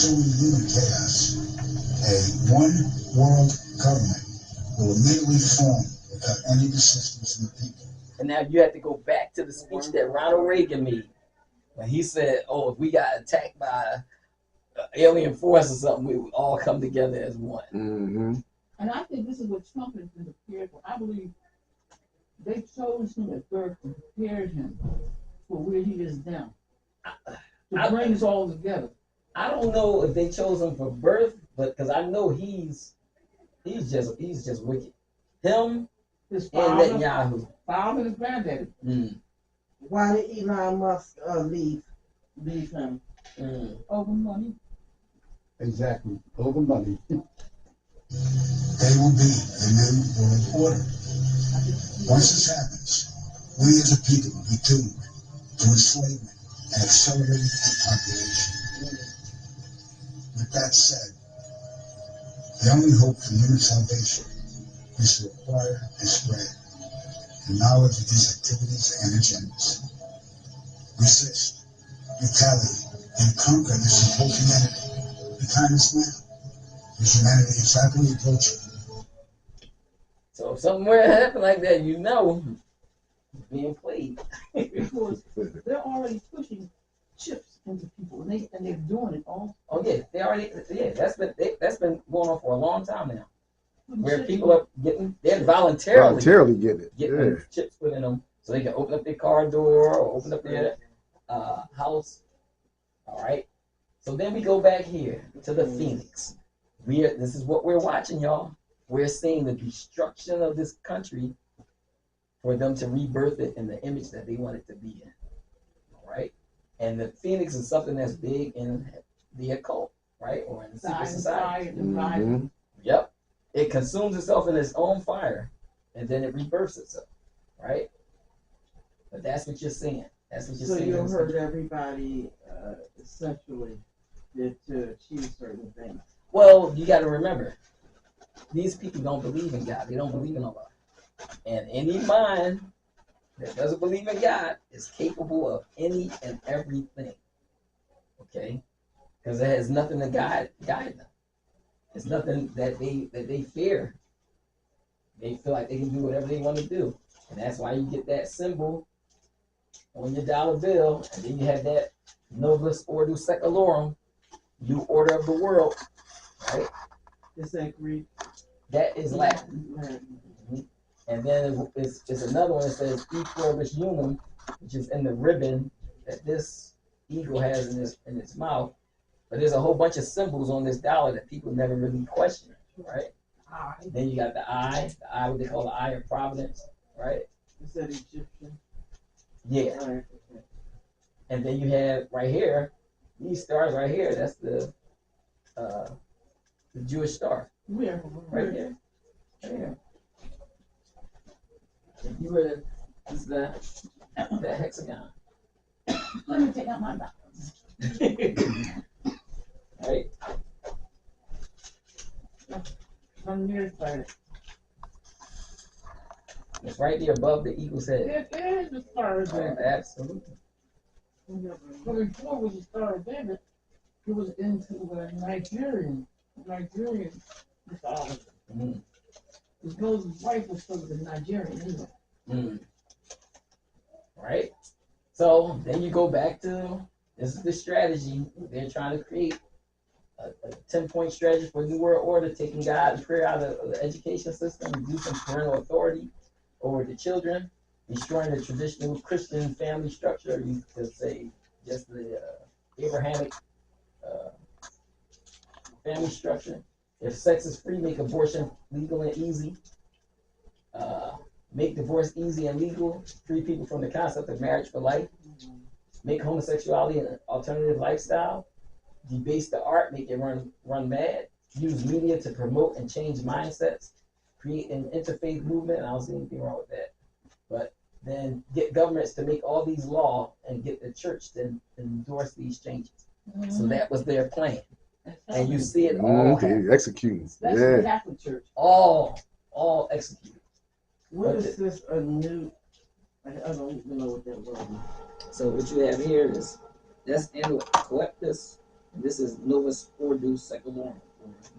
ensuing human chaos, a one world government will immediately form without any assistance from the people. And now you have to go back to the speech that Ronald Reagan made when he said, "Oh, if we got attacked by alien force or something, we would all come together as one." Mm-hmm. And I think this is what Trump has been prepared for. I believe they chose him at birth and prepared him for where he is now. To bring us all together. I don't know if they chose him for birth, but because I know he's just wicked. Him His and father, Netanyahu. father and granddaddy. Why did Elon Musk leave him? Over money. Exactly. Over money. They will be the new world order. Once this happens, we as a people will be doomed to enslavement and accelerated depopulation. With that said, the only hope for human salvation is to acquire and spread the knowledge of these activities and agendas. Resist, retaliate, and conquer this opposing enemy. The time is now, as humanity is rapidly approaching. So if something were to happen like that, you know, it's being played. Because they're already pushing chips into people, and they're doing it all. Oh yeah, that's been going on for a long time now. Where Chips people are they're voluntarily getting it. getting chips put in them so they can open up their car door or open up their house. All right. So then we go back here to the Phoenix. This is what we're watching, y'all. We're seeing the destruction of this country for them to rebirth it in the image that they want it to be in. All right. And the Phoenix is something that's big in the occult, right? Or in the secret society. Mm-hmm. Yep. It consumes itself in its own fire, and then it rebirths itself, right? But that's what you're seeing. That's what you're So seeing. you hurt everybody sexually to achieve certain things. Well, you got to remember, these people don't believe in God. They don't believe in Allah. And any mind that doesn't believe in God is capable of any and everything. Okay? Because it has nothing to guide them. It's nothing that they fear. They feel like they can do whatever they want to do. And that's why you get that symbol on your dollar bill, and then you have that Novus Ordo Secularum, new order of the world, right? Is that Greek? That is Latin. Mm-hmm. And then it's another one that says E Pluribus Unum, which is in the ribbon that this eagle has in its mouth. But there's a whole bunch of symbols on this dollar that people never really question, right? Then you got the eye, what they call the eye of providence, right? Is that Egyptian? Yeah. Right. And then you have right here, these stars right here, that's the Jewish star. Where? Right here. Right here. If you were to, this is the hexagon. Let me take out my box. Right? I'm near side. It's right there above the eagle's head. It is the Star of David. Absolutely. But before it was the Star of David, it was into the Nigerian mythology. Mm. Because his wife was from the Nigerian anyway. Mm. Right? So then you go back to, this is the strategy. They're trying to create a 10-point strategy for New World Order, taking God and prayer out of the education system, reducing parental authority over the children, destroying the traditional Christian family structure. You could say just the Abrahamic family structure. If sex is free, make abortion legal and easy. Make divorce easy and legal. Free people from the concept of marriage for life. Make homosexuality an alternative lifestyle. Debase the art, make it run mad. Use media to promote and change mindsets. Create an interfaith movement. I don't see anything wrong with that. But then get governments to make all these laws and get the church to endorse these changes. Mm-hmm. So that was their plan. And you see it all. Executing. That's the Catholic Church. All executed. What is this a new? I don't even know what that word is. So what you have here is that's Anaelectus And this is Novus Ordo Secularum,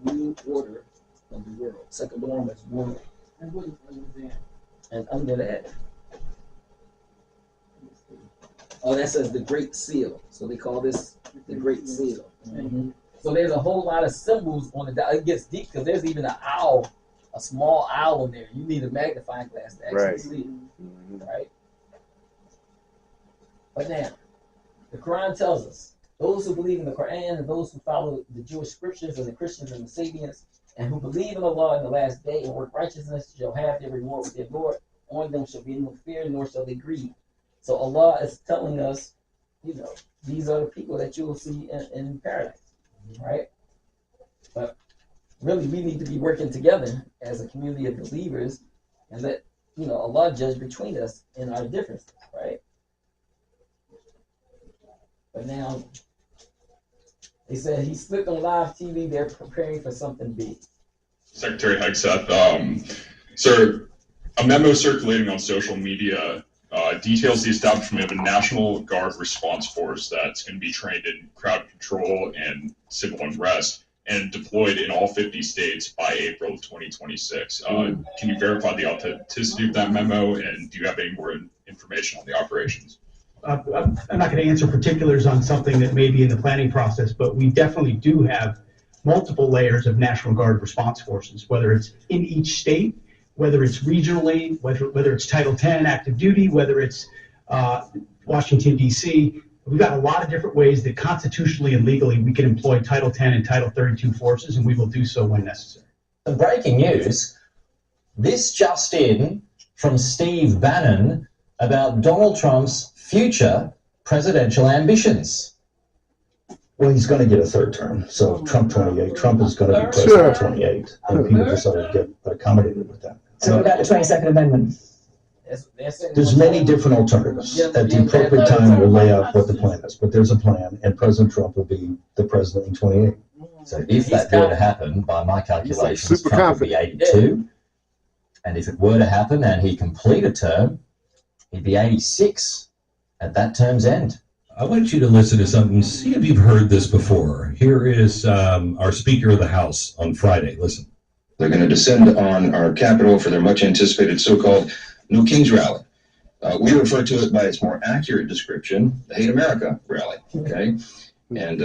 or New Order of the World. Secularum is world. And what is that? And under that, oh, that says the Great Seal. So they call this the Great Seal. Mm-hmm. So there's a whole lot of symbols on the dial. It gets deep because there's even an owl, a small owl in there. You need a magnifying glass to actually see it. Right? But now, the Quran tells us, those who believe in the Quran and those who follow the Jewish scriptures and the Christians and the Sabians, and who believe in Allah in the last day and work righteousness shall have their reward with their Lord. On them shall be no fear, nor shall they grieve. So Allah is telling us, these are the people that you will see in paradise, right? But really, we need to be working together as a community of believers and let, Allah judge between us in our differences, right? But now, they said he slipped on live TV. They're preparing for something big. Secretary Hegseth, sir, a memo circulating on social media details the establishment of a National Guard response force that's going to be trained in crowd control and civil unrest and deployed in all 50 states by April of 2026. Can you verify the authenticity of that memo, and do you have any more information on the operations? I'm not going to answer particulars on something that may be in the planning process, but we definitely do have multiple layers of National Guard response forces, whether it's in each state, whether it's regionally, whether it's Title 10 active duty, whether it's Washington, D.C. We've got a lot of different ways that constitutionally and legally we can employ Title 10 and Title 32 forces, and we will do so when necessary. Some breaking news, this just in from Steve Bannon about Donald Trump's future presidential ambitions. Well, he's going to get a third term. So Trump 28. Trump is going to be president 28. And people decided to get accommodated with that. So about the 22nd Amendment? There's many different alternatives. At the appropriate time, we'll lay out what the plan is. But there's a plan, and President Trump will be the president in 28. So if that were to happen, by my calculations, Trump would be 82. And if it were to happen and he complete a term, he'd be 86 at that term's end. I want you to listen to something, see if you've heard this before. Here is our Speaker of the House on Friday. Listen. They're going to descend on our Capitol for their much anticipated so-called No Kings Rally. We refer to it by its more accurate description, the Hate America Rally, okay? And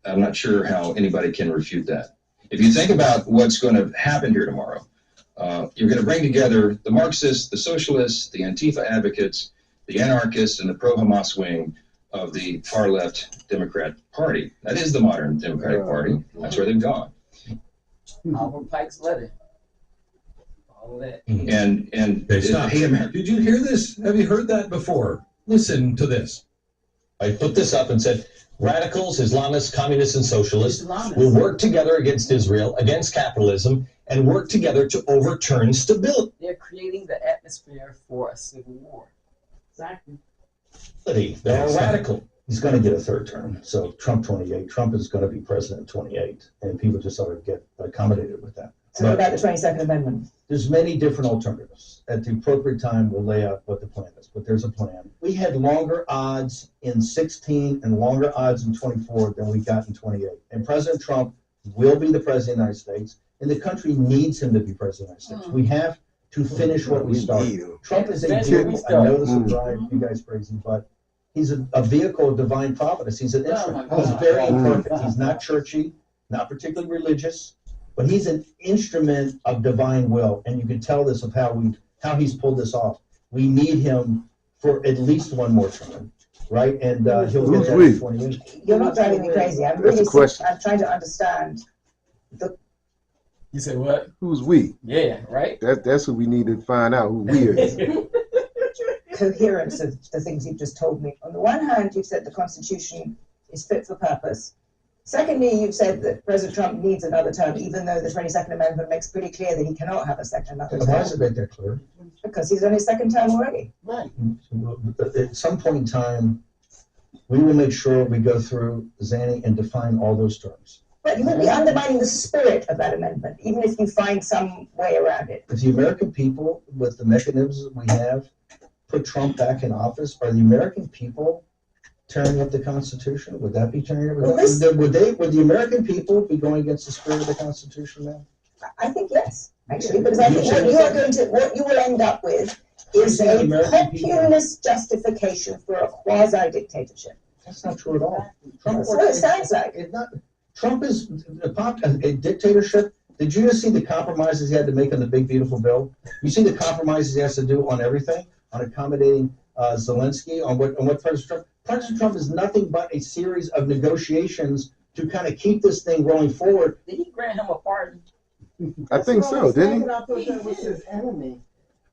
I'm not sure how anybody can refute that. If you think about what's going to happen here tomorrow, you're going to bring together the Marxists, the socialists, the Antifa advocates, the anarchists, and the pro-Hamas wing of the far-left Democrat Party. That is the modern Democratic Party. That's where they've gone. Albert Pike's letter. All of that. And Hey, did you hear this? Have you heard that before? Listen to this. I put this up and said, radicals, Islamists, communists, and socialists will work together against Israel, against capitalism, and work together to overturn stability. They're creating the atmosphere for a civil war. Exactly. They're a radical. He's going to get a third term. So Trump 28. Trump is going to be president 28. And people just sort of get accommodated with that. So what about the 22nd Amendment? There's many different alternatives. At the appropriate time, we'll lay out what the plan is. But there's a plan. We had longer odds in 16 and longer odds in 24 than we got in 28. And President Trump will be the president of the United States. And the country needs him to be president of the United States. We have to finish what we started. Trump is a vehicle. I know this will drive you guys crazy, but he's a vehicle of divine providence. He's an instrument. He's very imperfect. He's not churchy, not particularly religious, but he's an instrument of divine will. And you can tell this of how he's pulled this off. We need him for at least one more term, right? And he'll get that in 28. You're not driving me crazy. I'm really I'm trying to understand the. You say what? Who's we? Yeah, right. That's what we need to find out who we are. Coherence of the things you've just told me. On the one hand, you've said the Constitution is fit for purpose. Secondly, you've said that President Trump needs another term, even though the 22nd Amendment makes pretty clear that he cannot have another term. Why is it make that clear? Because he's on his second term already. Right. At some point in time, we will make sure we go through Zanny and define all those terms. But you would be undermining the spirit of that amendment, even if you find some way around it. If the American people, with the mechanisms we have, put Trump back in office, are the American people tearing up the Constitution? Would that be tearing up? Well, Would the American people be going against the spirit of the Constitution then? I think yes, actually, because I think what you will end up with is a populist justification for a quasi-dictatorship. That's not true at all. That's what it sounds like. Trump is a dictatorship. Did you just see the compromises he had to make on the big beautiful bill? You see the compromises he has to do on everything, on accommodating Zelensky, on what President Trump. President Trump is nothing but a series of negotiations to kind of keep this thing rolling forward. Did he grant him a pardon? I think so, didn't he? I thought that was his enemy.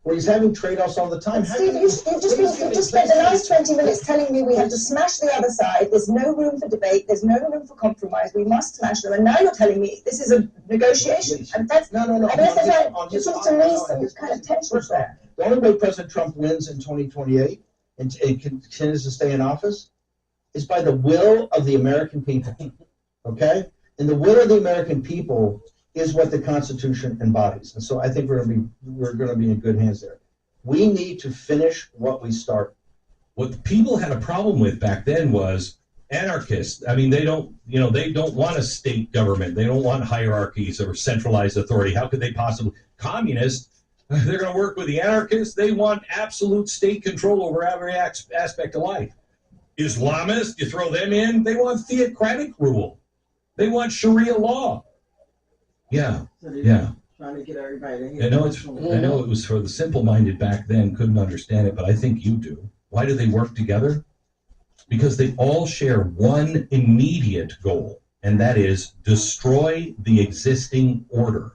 Where he's having trade-offs all the time. Steve, you've just spent the last 20 minutes telling me we have to smash the other side. There's no room for debate. There's no room for compromise. We must smash them. And now you're telling me this is a negotiation. And that's no. I guess there's seems to me some kind of tension there. The only way President Trump wins in 2028 and continues to stay in office is by the will of the American people. Okay? And the will of the American people is what the Constitution embodies. And so I think we're going to be in good hands there. We need to finish what we start. What the people had a problem with back then was anarchists. I mean, they don't want a state government. They don't want hierarchies or centralized authority. How could they possibly? Communists, they're going to work with the anarchists. They want absolute state control over every aspect of life. Islamists, you throw them in, they want theocratic rule. They want Sharia law. Yeah, yeah. Trying to get everybody to I know it was for the simple-minded back then, couldn't understand it, but I think you do. Why do they work together? Because they all share one immediate goal, and that is destroy the existing order.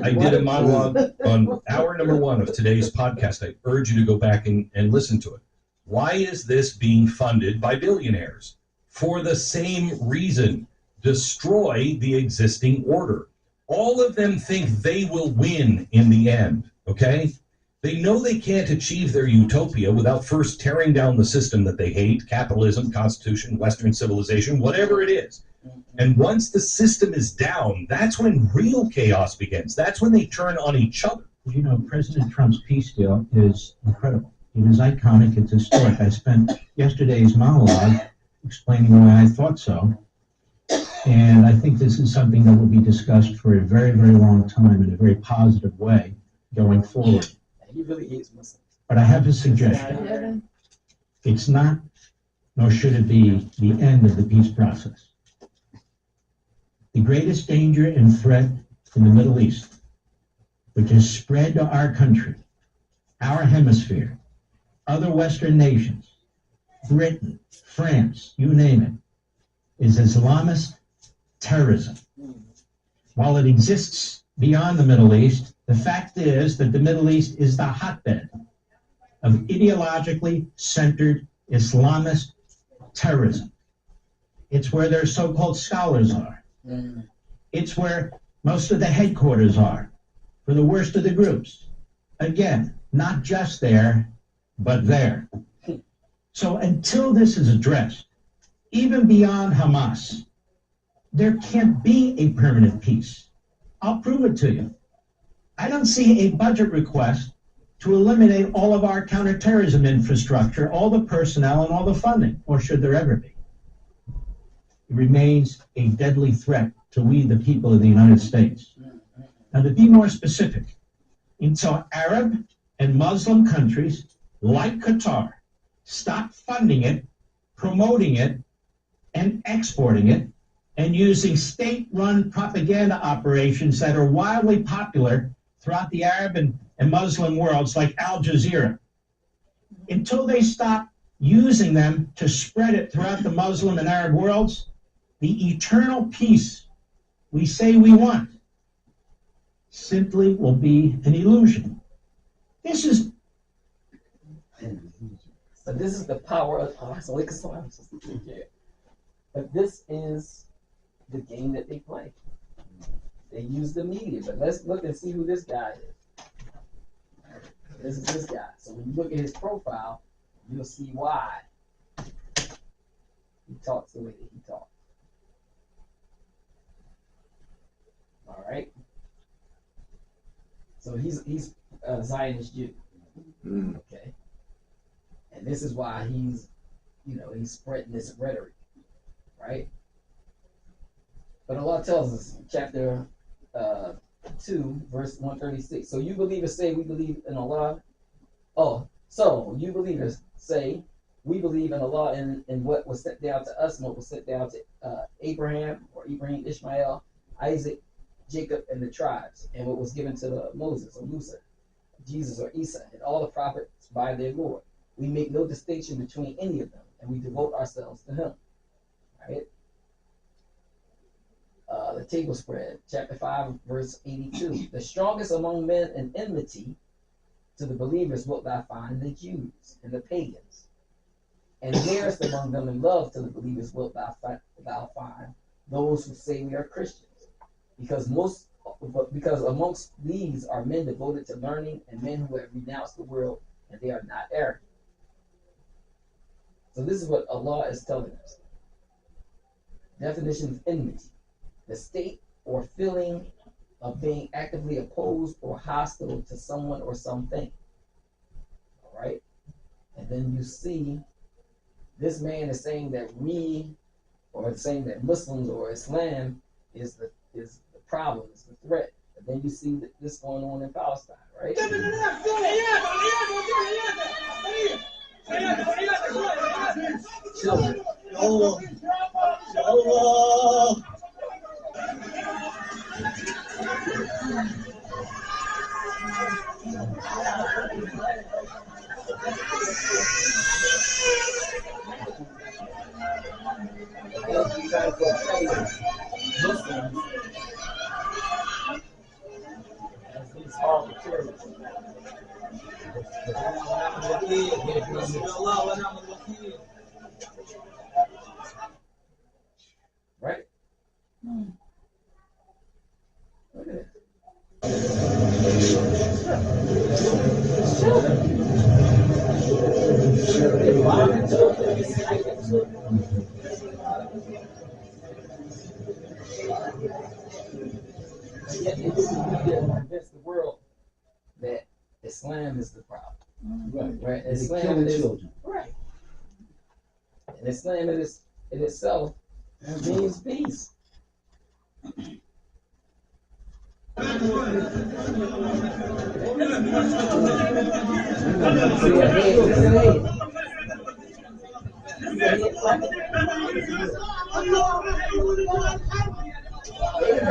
I did a monologue on hour number 1 of today's podcast. I urge you to go back and listen to it. Why is this being funded by billionaires? For the same reason, destroy the existing order. All of them think they will win in the end, okay? They know they can't achieve their utopia without first tearing down the system that they hate, capitalism, constitution, Western civilization, whatever it is. And once the system is down, that's when real chaos begins. That's when they turn on each other. You know, President Trump's peace deal is incredible. It is iconic. It's historic. I spent yesterday's monologue explaining why I thought so. And I think this is something that will be discussed for a very, very long time in a very positive way going forward. He really hates Muslims. But I have a suggestion. It's not, nor should it be, the end of the peace process. The greatest danger and threat in the Middle East, which is spread to our country, our hemisphere, other Western nations, Britain, France, you name it, is Islamist terrorism. While it exists beyond the Middle East, the fact is that the Middle East is the hotbed of ideologically centered Islamist terrorism. It's where their so-called scholars are. It's where most of the headquarters are for the worst of the groups. Again, not just there, but there. So until this is addressed, even beyond Hamas, there can't be a permanent peace. I'll prove it to you. I don't see a budget request to eliminate all of our counterterrorism infrastructure, all the personnel and all the funding, or should there ever be? It remains a deadly threat to we, the people of the United States. Now, to be more specific, until Arab and Muslim countries like Qatar stop funding it, promoting it, and exporting it, and using state-run propaganda operations that are wildly popular throughout the Arab and Muslim worlds, like Al Jazeera. Until they stop using them to spread it throughout the Muslim and Arab worlds, the eternal peace we say we want simply will be an illusion. This is the power of but this is the game that they play. They use the media, but let's look and see who this guy is. This is this guy. So when you look at his profile, you'll see why he talks the way that he talks. All right. So he's a Zionist Jew. Okay. And this is why he's he's spreading this rhetoric, right? But Allah tells us, chapter 2, verse 136. So you believers say we believe in Allah. Oh, so you believers say we believe in Allah and what was sent down to us and what was sent down to Abraham, or Ibrahim, Ishmael, Isaac, Jacob, and the tribes, and what was given to Moses or Musa, Jesus or Isa, and all the prophets by their Lord. We make no distinction between any of them, and we devote ourselves to Him. Right? The table spread, chapter 5, verse 82. The strongest among men in enmity to the believers wilt thou find the Jews and the pagans, and nearest among them in love to the believers wilt thou find those who say we are Christians, because amongst these are men devoted to learning and men who have renounced the world, and they are not arrogant. So this is what Allah is telling us. Definition of enmity: the state or feeling of being actively opposed or hostile to someone or something. All right? And then you see this man is saying that saying that Muslims or Islam is the problem, is the threat. And then you see this going on in Palestine, right? Children. Muslims as these horrible terrorists. Right? Look at it. Yet they convince the world that Islam is the problem. Right? Islam is children. Right. And Islam in itself means peace. They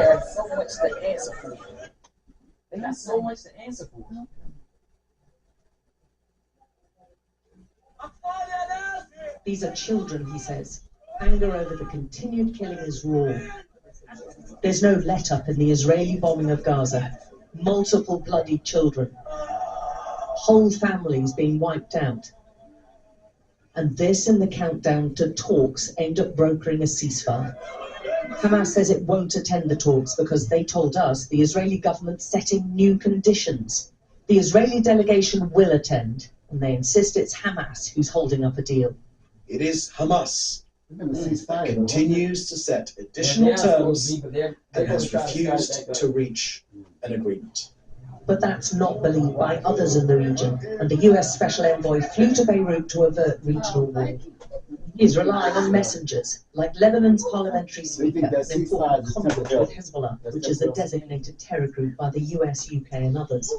have so much to answer for. They got so much to answer for. These are children, he says. Anger over the continued killing is raw. There's no let-up in the Israeli bombing of Gaza. Multiple bloodied children. Whole families being wiped out. And this in the countdown to talks aimed at brokering a ceasefire. Hamas says it won't attend the talks because they told us the Israeli government's setting new conditions. The Israeli delegation will attend, and they insist it's Hamas who's holding up a deal. It is Hamas that continues to set additional terms and has refused to reach an agreement. But that's not believed by others in the region, and the US Special Envoy flew to Beirut to avert regional war. He's relying on messengers, like Lebanon's parliamentary speaker, an important conflict with Hezbollah, which is a designated terror group by the US, UK and others.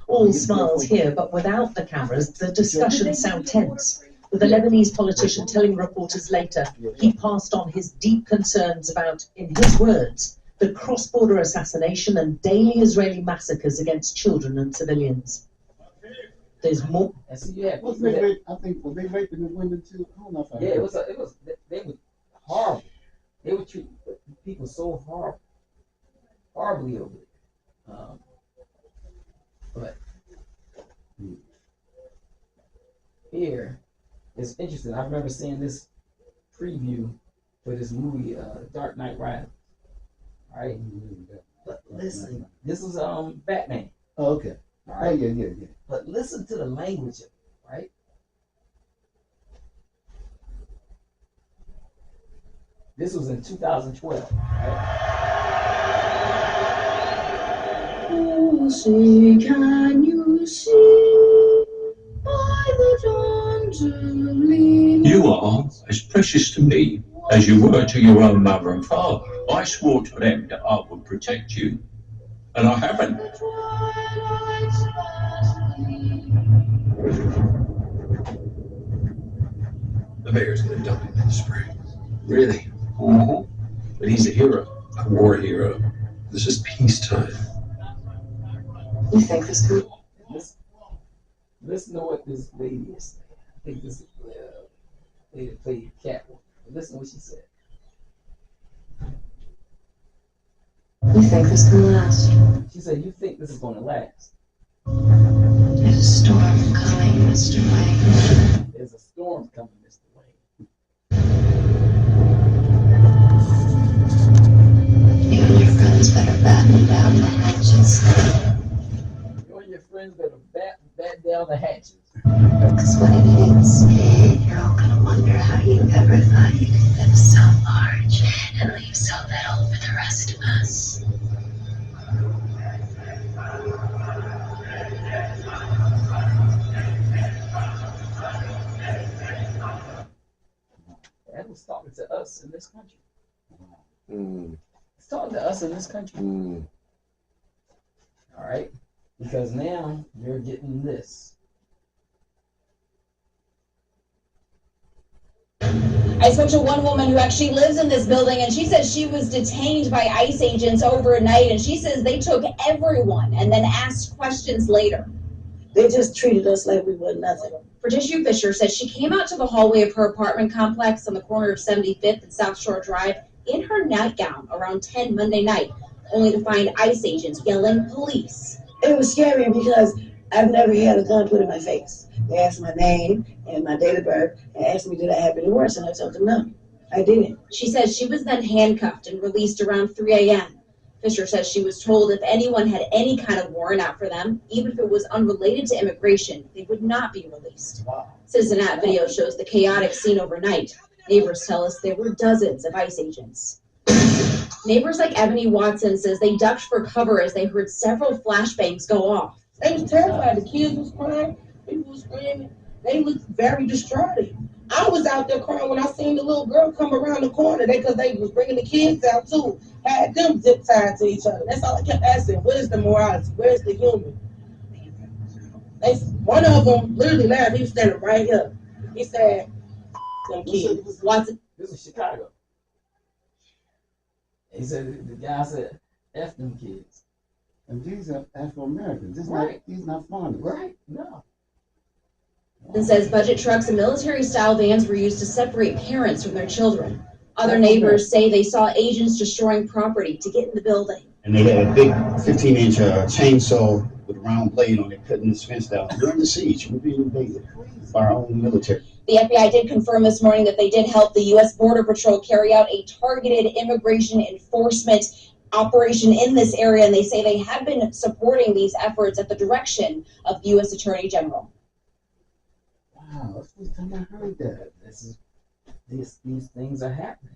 All smiles here, but without the cameras, the discussions sound tense, with a Lebanese politician telling reporters later he passed on his deep concerns about, in his words, the cross-border assassination and daily Israeli massacres against children and civilians. There's more. I think they raping the women too. I don't know if I heard. They were horrible. They would treat people so horribly over it. But here, it's interesting. I remember seeing this preview for this movie, Dark Knight Rises. All right, but listen, this is Batman. Oh, okay. All right. Oh, yeah. But listen to the language of it, right? This was in 2012, right? Oh, say, can you see by the dawn's You are as precious to me as you were to your own mother and father. I swore to them that I would protect you, and I haven't. The mayor's gonna dump him in the spring. Really? Uh-huh. But he's a hero, a war hero. This is peacetime. You think this could? Listen to what this lady is saying. I think this is lady played Catwoman. Listen to what she said. You think this can last? She said, "You think this is going to last?" There's a storm coming, Mr. Wayne. There's a storm coming, Mr. Wayne. You and your friends better batten down the hatches. You and your friends better bat down the hatches. Because when it hits, you're all gonna wonder how you ever thought you could live so large and leave so little for the rest of us. That was talking to us in this country. It's talking to us in this country. All right? Because now you're getting this. I spoke to one woman who actually lives in this building, and she says she was detained by ICE agents overnight, and she says they took everyone and then asked questions later. They just treated us like we were nothing. Patricia Fisher says she came out to the hallway of her apartment complex on the corner of 75th and South Shore Drive in her nightgown around 10 Monday night, only to find ICE agents yelling police. It was scary because I've never had a gun put in my face. They asked my name and my date of birth and asked me did I have any worse, and I told them no, I didn't. She says she was then handcuffed and released around 3 a.m. Fisher says she was told if anyone had any kind of warrant out for them, even if it was unrelated to immigration, they would not be released. Citizen App video shows the chaotic scene overnight. Neighbors tell us there were dozens of ICE agents. Neighbors like Ebony Watson says they ducked for cover as they heard several flashbangs go off. They was terrified. The kids was crying, people was screaming. They looked very distraught. I was out there crying when I seen the little girl come around the corner. Because they was bringing the kids out too. Had them zip tied to each other. That's all I kept asking. Where's the morality? Where's the human? One of them literally laughed. He was standing right here. He said, "Them kids." Watson. This is Chicago. He said the guy said, "F them kids." And these are Afro-Americans. Right. These not foreigners. Right. No. And says budget trucks and military-style vans were used to separate parents from their children. Other neighbors say they saw agents destroying property to get in the building. And they had a big 15-inch chainsaw with a round blade on it, cutting this fence down. During the siege, we're being invaded by our own military. The FBI did confirm this morning that they did help the U.S. Border Patrol carry out a targeted immigration enforcement operation in this area, and they say they have been supporting these efforts at the direction of the U.S. Attorney General. Wow, that's the first time I heard that. These things are happening.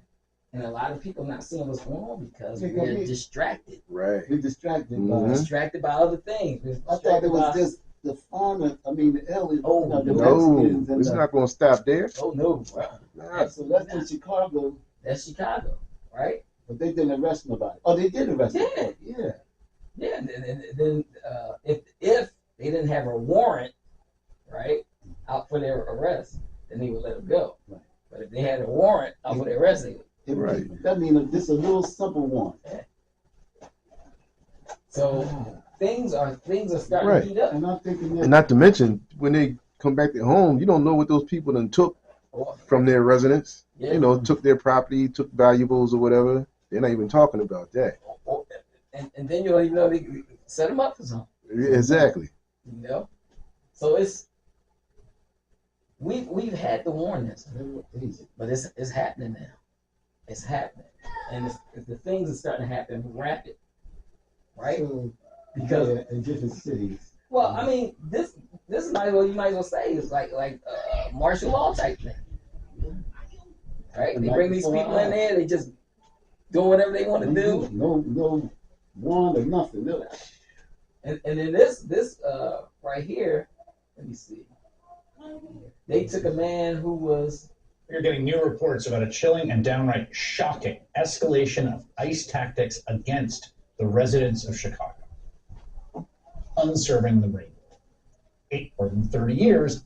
And a lot of people not seeing what's going on because we're distracted. Right. We're distracted. Distracted by other things. I thought it was just the foreigner, the aliens. No, Mexicans and it's not going to stop there. Oh, no. Nah. So that's in Chicago. That's Chicago, right? But they didn't arrest nobody. Oh, they did arrest nobody. Yeah. Yeah, and then if they didn't have a warrant, right, out for their arrest, then they would let them go. Right. But if they had a warrant out for their arrest, they would. Right. That means this is a little simple one. So things are starting Right. to heat up. And I'm thinking And not to mention, when they come back to home, you don't know what those people done took from their residence. Yeah. You know, took their property, took valuables or whatever. They're not even talking about that. And then you don't even know they set them up for something. Exactly. You know? So we've had to warn this, but it's happening now. It's happening, and the things are starting to happen rapid, right? Because in different cities. Well, I mean, this might as well say it's like martial law type thing, right? They bring these people in there, they just do whatever they want to do. No warrant or nothing. No. And then this right here, let me see. They took a man who was. We're getting new reports about a chilling and downright shocking escalation of ICE tactics against the residents of Chicago. Unserving the Marine. More than 30 years,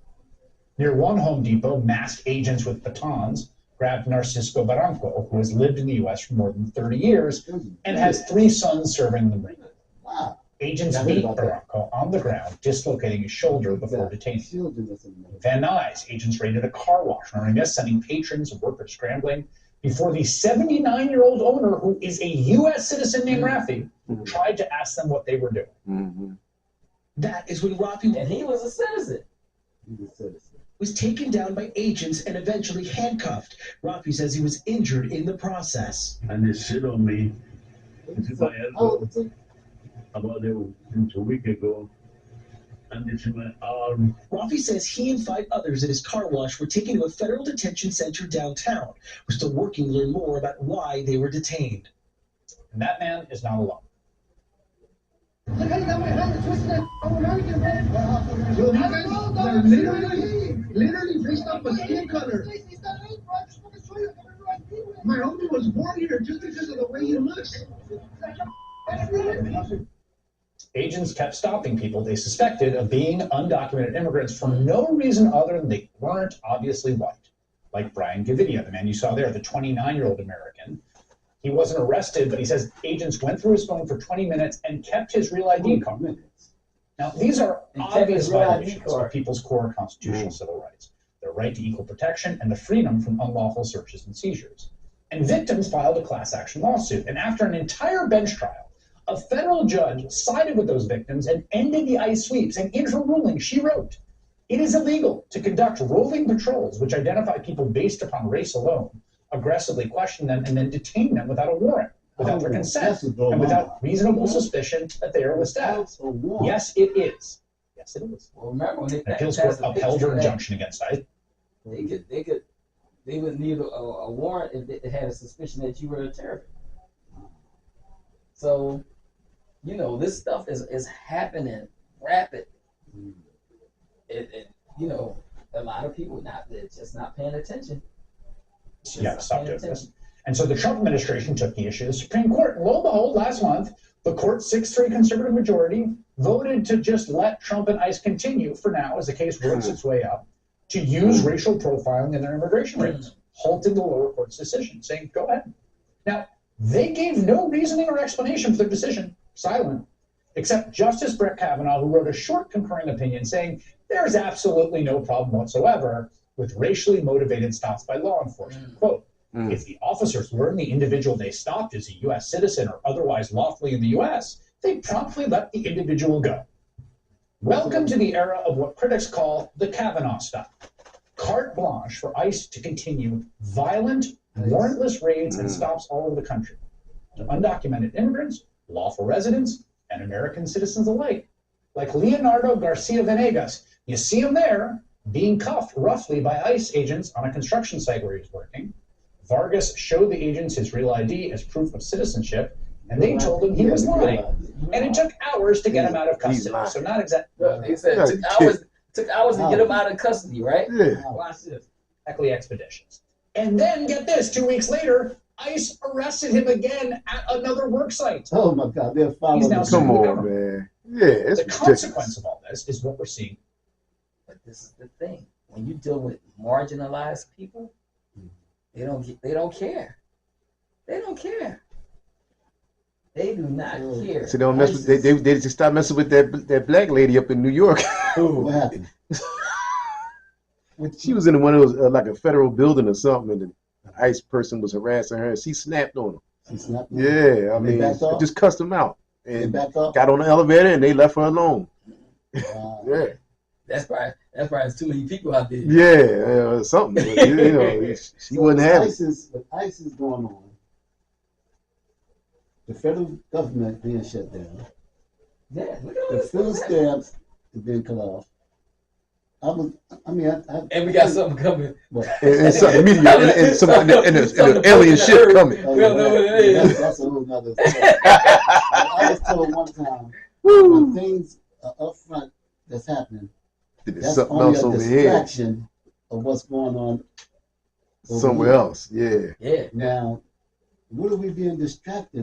near one Home Depot, masked agents with batons grabbed Narcisco Barranco, who has lived in the U.S. for more than 30 years and has 3 sons serving the Marine. Wow. Agents beat Barranco on the ground, dislocating his shoulder before detaining him. Van Nuys, agents raided a car wash in Orange, sending patrons and workers scrambling before the 79-year-old owner, who is a U.S. citizen named Rafi, tried to ask them what they were doing. Mm-hmm. That is when Rafi, and he was a citizen, was taken down by agents and eventually handcuffed. Rafi says he was injured in the process. And they sit on me. This is my elbow. About a week ago. And this is my arm. Rafi says he and 5 others at his car wash were taken to a federal detention center downtown. We're still working to learn more about why they were detained. And that man is not alone. Literally based off of skin color. My homie was born here just because of the way he looks. Agents kept stopping people they suspected of being undocumented immigrants for no reason other than they weren't obviously white. Like Brian Gavidia, the man you saw there, the 29-year-old American. He wasn't arrested, but he says agents went through his phone for 20 minutes and kept his real ID card. Now, these are obvious violations of people's core constitutional civil rights, their right to equal protection and the freedom from unlawful searches and seizures. And victims filed a class action lawsuit. And after an entire bench trial, a federal judge sided with those victims and ended the ICE sweeps. And in her ruling, she wrote, "It is illegal to conduct roving patrols which identify people based upon race alone, aggressively question them, and then detain them without a warrant, without their consent, and without reasonable suspicion that they are with status." Yes, it is. Yes, it is. Well, remember when they the appeals court upheld her injunction against ICE. They would need a warrant if they had a suspicion that you were a terrorist. So, you know, this stuff is happening rapid. You know, a lot of people they're just not paying attention. Yeah, stop doing this. And so the Trump administration took the issue to the Supreme Court. And lo and behold, last month, the court's 6-3 conservative majority voted to just let Trump and ICE continue for now, as the case works its way up, to use racial profiling in their immigration rates, halting the lower court's decision, saying, go ahead. Now, they gave no reasoning or explanation for their decision, silent, except Justice Brett Kavanaugh, who wrote a short concurring opinion saying there's absolutely no problem whatsoever with racially motivated stops by law enforcement. Quote, if the officers learn the individual they stopped is a U.S. citizen or otherwise lawfully in the U.S., they promptly let the individual go. Welcome to the era of what critics call the Kavanaugh stop. Carte blanche for ICE to continue violent, warrantless raids and stops all over the country. To undocumented immigrants, lawful residents, and American citizens alike. Like Leonardo Garcia Venegas, you see him there, being cuffed roughly by ICE agents on a construction site where he was working. Vargas showed the agents his real ID as proof of citizenship, and they told him he was lying. And it took hours to get him out of custody. So not exactly. They said it took hours to get him out of custody, right? Yeah. Watch this. Exactly expeditions. And then, get this, 2 weeks later, ICE arrested him again at another work site. Oh my God, they're following. He's now Come on, man. Yeah, it's the consequence of all this is what we're seeing. But this is the thing: when you deal with marginalized people, they don't care. They don't care. They do not care. So they don't mess with, they just stop messing with that black lady up in New York. What happened? She was in one of those like a federal building or something, and an ICE person was harassing her, and she snapped on him. She snapped on Yeah, I mean, backed off? just cussed him out, and backed off? got on the elevator, and they left her alone. Yeah, That's probably too many people out there. yeah, something. You know, she wouldn't have it. With ICE is going on, the federal government being shut down, Yeah, look the at all this food stuff. stamps being cut off. And we got something coming. And something media, and some and the alien shit coming. We don't know what it is. That's a whole nother story. I was told one time, when things are up front that's happening, There's That's something only else a over here. distraction of what's going on over Somewhere here. else. Yeah. Yeah. Now, what are we being distracted